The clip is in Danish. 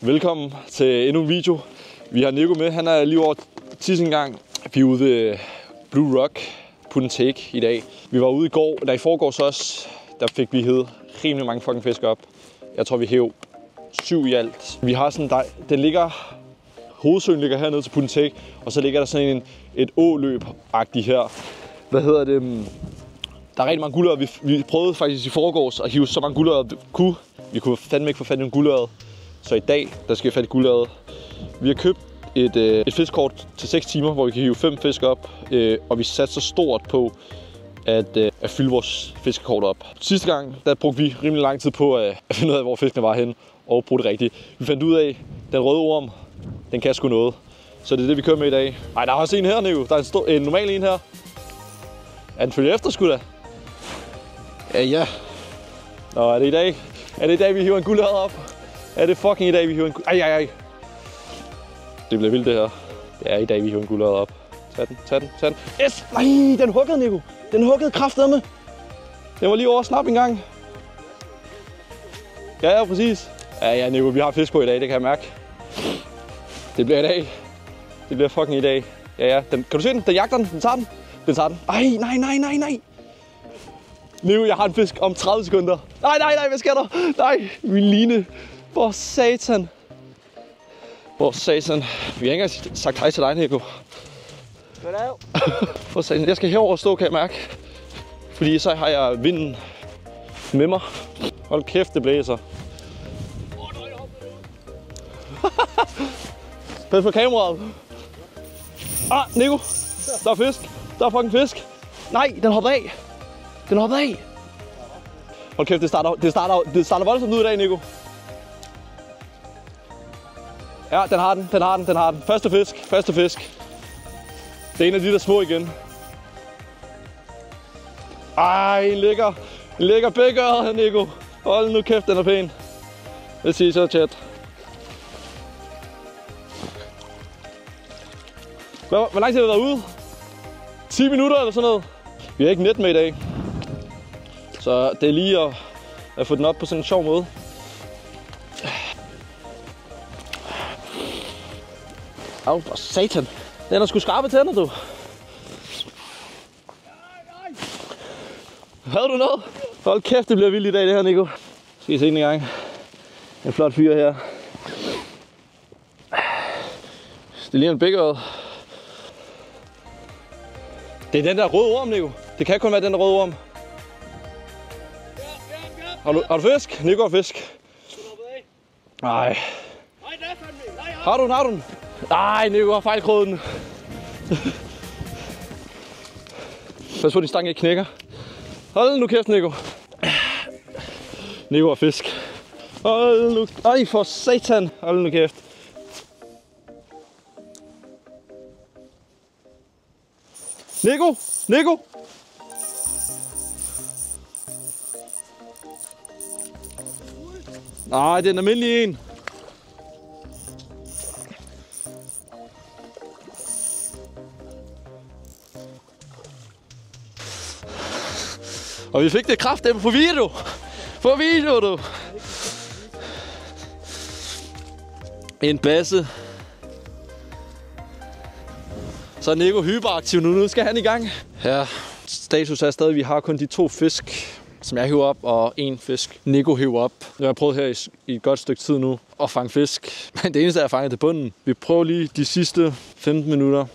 Velkommen til endnu en video. Vi har Nico med, han er lige over 10 gang. Vi er ude ved Blue Rock Put and Take i dag. Vi var ude i går, der i forgårs også, der fik vi hævet rimelig mange fucking fisk op. Jeg tror vi hæv 7 i alt. Vi har sådan, den ligger, hovedsøen ligger hernede til Put and Take, og så ligger der sådan et åløb-agtigt her. Hvad hedder det? Der er rigtig mange guldørred. Vi prøvede faktisk i forgårs at hive så mange guldørred vi kunne. Vi kunne fandme ikke få fat i en guldørred. Så i dag, der skal vi fat i guldørred. Vi har købt et fiskkort til 6 timer, hvor vi kan hive 5 fisk op. Og vi satte så stort på at fylde vores fiskekort op. Sidste gang, der brugte vi rimelig lang tid på at finde ud af, hvor fiskene var henne og bruge det rigtigt. Vi fandt ud af, den røde orm, den kan sgu noget. Så det er det, vi kører med i dag. Ej, der er også en her, Nico. Der er en normal en her. Er den følger efter, sgu da? Ja. Nå, er det i dag? Er det i dag, vi hiver en guldørred op? Er det fucking i dag, vi hiver en guldørred? Ej. Det bliver vildt, det her. Det er i dag, vi hiver en guldørred op. Tag den. Yes! Nej, den huggede, Nico. Den huggede kraftedeme. Den var lige over snap en gang. Ja, præcis. Ja, Nico, vi har fisk på i dag, det kan jeg mærke. Det bliver i dag. Det bliver fucking i dag. Ja. Kan du se den? Den jagter den. Den tager den. Ej, nej. Nico, jeg har en fisk om 30 sekunder. Nej, hvad sker der? Nej, min line. Hvor satan. Vi har ikke engang sagt hej til dig, Nico. Goddag. For satan, jeg skal herover stå, kan jeg mærke. Fordi så har jeg vinden med mig. Hold kæft, det blæser. Pas på kameraet. Nico. Der er fisk. Der er fucking fisk. Nej, den hoppede af. Hold kæft, det starter voldsomt ud i dag, Nico. Ja, den har den. Første fisk. Det er en af de der små igen. Ej, en ligger bækøret her, Nico. Hold nu kæft, den er pæn. Det siger så chat. Hvor lang tid har du været ude? 10 minutter eller sådan noget? Vi har ikke net med i dag. Så det er lige at få den op på sådan en sjov måde. Au, for satan. Den er sgu skarpe tænder, du. Havde du noget? Hold kæft, det bliver vildt i dag, det her, Nico. Skal I se en gang. En flot fyr her. Det ligner en bækøret. Det er den der røde orm, Nico. Det kan kun være den der røde orm. Har du fisk? Nico har fisk. Nej. Har du den? Nej, Nico har fejlkrødet den. Pas på, din stang ikke knækker. Hold nu kæft, Nico. Nico har fisk. Hold nu. Ej, for satan. Hold nu kæft. Nico! Nej, det er en almindelig en. Og vi fik det kraftedeme på video. Du. En basse. Så Nico hyperaktiv nu skal han i gang. Ja, status er stadig, at vi har kun de 2 fisk, som jeg hiver op, og 1 fisk Nico hiver op. Jeg har prøvet her i et godt stykke tid nu at fange fisk. Men det eneste, jeg har fanget til bunden. Vi prøver lige de sidste 15 minutter